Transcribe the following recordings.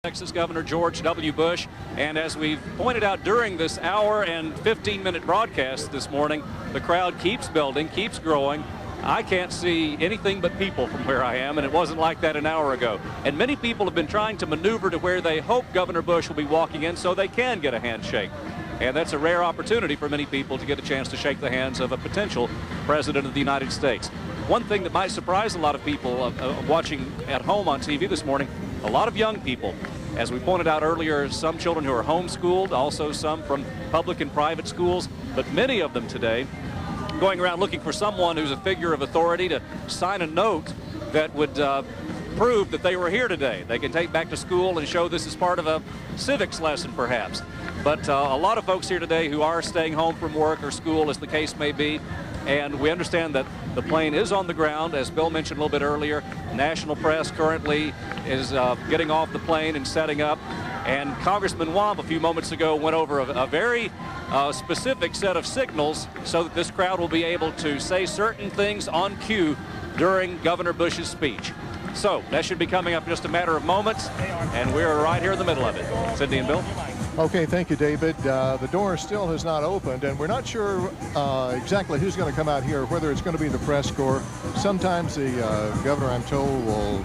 Texas Governor George W. Bush, and as we've pointed out during this hour and 15-minute broadcast this morning, the crowd keeps building, keeps growing. I can't see anything but people from where I am, and it wasn't like that an hour ago. And many people have been trying to maneuver to where they hope Governor Bush will be walking in so they can get a handshake. And that's a rare opportunity for many people to get a chance to shake the hands of a potential president of the United States. One thing that might surprise a lot of people watching at home on TV this morning, a lot of young people. As we pointed out earlier, some children who are homeschooled, also some from public and private schools, but many of them today going around looking for someone who's a figure of authority to sign a note that would prove that they were here today. They can take back to school and show this is part of a civics lesson, perhaps. But a lot of folks here today who are staying home from work or school, as the case may be, and we understand that the plane is on the ground, as Bill mentioned a little bit earlier. National press currently is getting off the plane and setting up. And Congressman Wamp a few moments ago went over a very specific set of signals so that this crowd will be able to say certain things on cue during Governor Bush's speech. So that should be coming up in just a matter of moments, and we're right here in the middle of it. Cindy and Bill. Okay, thank you, David. The door still has not opened, and we're not sure exactly who's going to come out here, whether it's going to be the press corps. Sometimes the governor, I'm told, will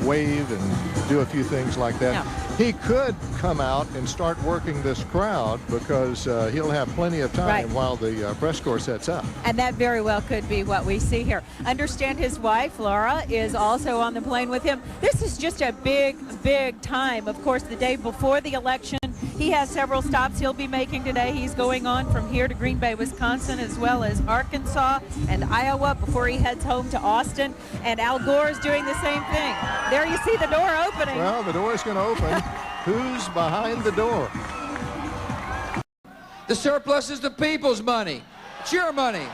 wave and do a few things like that. Yeah. He could come out and start working this crowd because he'll have plenty of time while the press corps sets up. And that very well could be what we see here. Understand his wife, Laura, is also on the plane with him. This is just a big, big time. Of course, the day before the election, he has several stops he'll be making today. He's going on from here to Green Bay, Wisconsin, as well as Arkansas and Iowa before he heads home to Austin. And Al Gore is doing the same thing. There you see the door opening. Well, the door is going to open. Who's behind the door? The surplus is the people's money. It's your money.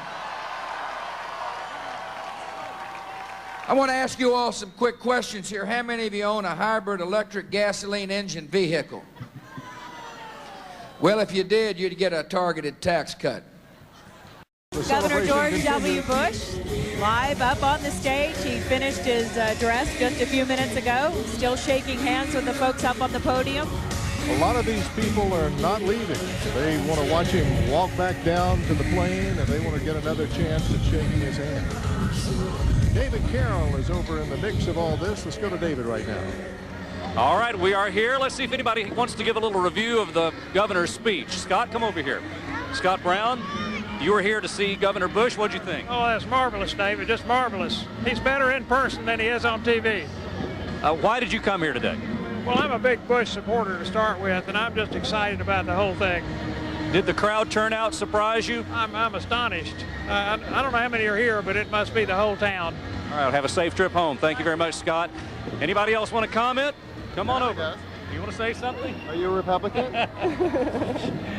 I want to ask you all some quick questions here. How many of you own a hybrid electric gasoline engine vehicle? Well, if you did, you'd get a targeted tax cut. Governor George W. Bush, live up on the stage. He finished his address just a few minutes ago, still shaking hands with the folks up on the podium. A lot of these people are not leaving. They want to watch him walk back down to the plane, and they want to get another chance at shaking his hand. David Carroll is over in the mix of all this. Let's go to David right now. All right, we are here. Let's see if anybody wants to give a little review of the governor's speech. Scott, come over here. Scott Brown, you were here to see Governor Bush. What'd you think? Oh, that's marvelous, David. Just marvelous. He's better in person than he is on TV. Why did you come here today? Well, I'm a big Bush supporter to start with, and I'm just excited about the whole thing. Did the crowd turnout surprise you? I'm astonished. I don't know how many are here, but it must be the whole town. All right, have a safe trip home. Thank you very much, Scott. Anybody else want to comment? Come on over. You want to say something? Are you a Republican?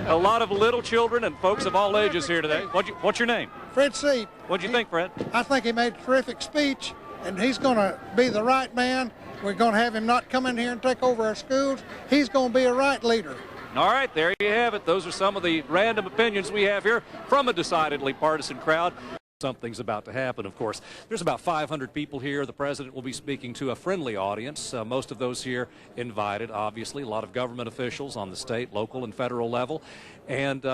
A lot of little children and folks of all ages here today. What's your name? Fred Seep. What'd you think, Fred? I think he made a terrific speech, and he's going to be the right man. We're going to have him not come in here and take over our schools. He's going to be a right leader. All right, there you have it. Those are some of the random opinions we have here from a decidedly partisan crowd. Something's about to happen, of course. There's about 500 people here. The president will be speaking to a friendly audience. Most of those here invited, obviously. A lot of government officials on the state, local, and federal level. And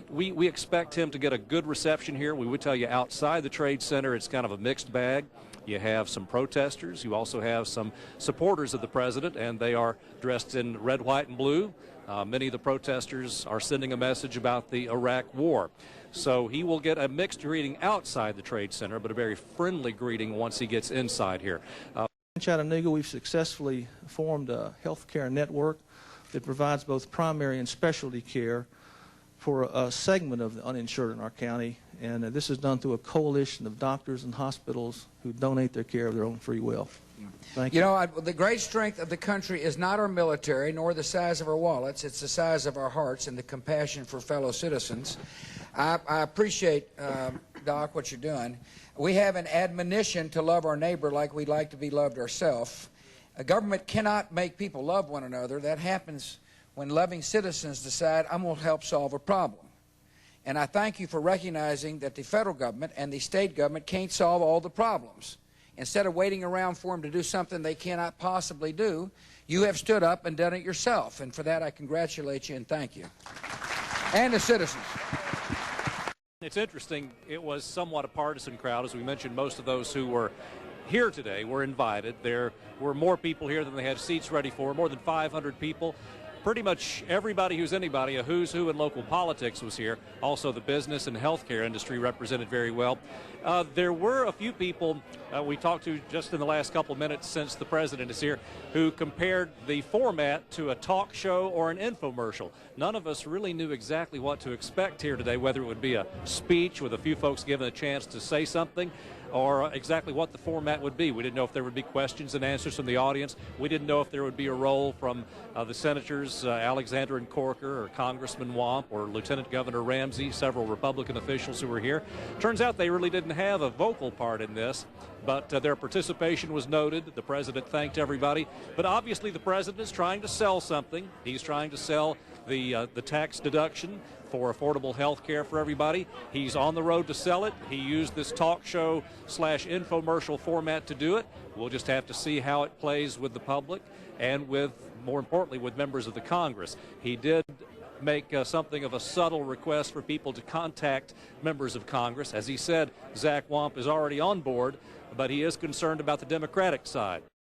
we expect him to get a good reception here. We would tell you outside the Trade Center, it's kind of a mixed bag. You have some protesters. You also have some supporters of the president, and they are dressed in red, white, and blue. Many of the protesters are sending a message about the Iraq war. So he will get a mixed greeting outside the Trade Center, but a very friendly greeting once he gets inside here. In Chattanooga, we've successfully formed a health care network that provides both primary and specialty care for a segment of the uninsured in our county. And this is done through a coalition of doctors and hospitals who donate their care of their own free will. Thank you. You know, the great strength of the country is not our military nor the size of our wallets. It's the size of our hearts and the compassion for fellow citizens. I appreciate, Doc, what you're doing. We have an admonition to love our neighbor like we'd like to be loved ourselves. A government cannot make people love one another. That happens when loving citizens decide, I'm going to help solve a problem. And I thank you for recognizing that the federal government and the state government can't solve all the problems. instead of waiting around for them to do something they cannot possibly do, you have stood up and done it yourself. And for that, I congratulate you and thank you. And the citizens. It's interesting. It was somewhat a partisan crowd. As we mentioned, most of those who were here today were invited. There were more people here than they had seats ready for, more than 500 people. Pretty much everybody who's anybody, a who's who in local politics was here. Also the business and healthcare industry represented very well. There were a few people we talked to just in the last couple of minutes since the president is here who compared the format to a talk show or an infomercial. None of us really knew exactly what to expect here today, whether it would be a speech with a few folks given a chance to say something, or exactly what the format would be. We didn't know if there would be questions and answers from the audience. We didn't know if there would be a role from the senators, Alexander and Corker, or Congressman Wamp, or Lieutenant Governor Ramsey, several Republican officials who were here. Turns out they really didn't have a vocal part in this, but their participation was noted. The president thanked everybody. But obviously the president is trying to sell something. He's trying to sell the tax deduction for affordable health care for everybody. He's on the road to sell it. He used this talk show / infomercial format to do it. We'll just have to see how it plays with the public and with, more importantly, with members of the Congress. He did make something of a subtle request for people to contact members of Congress. As he said, Zach Wamp is already on board, but he is concerned about the Democratic side.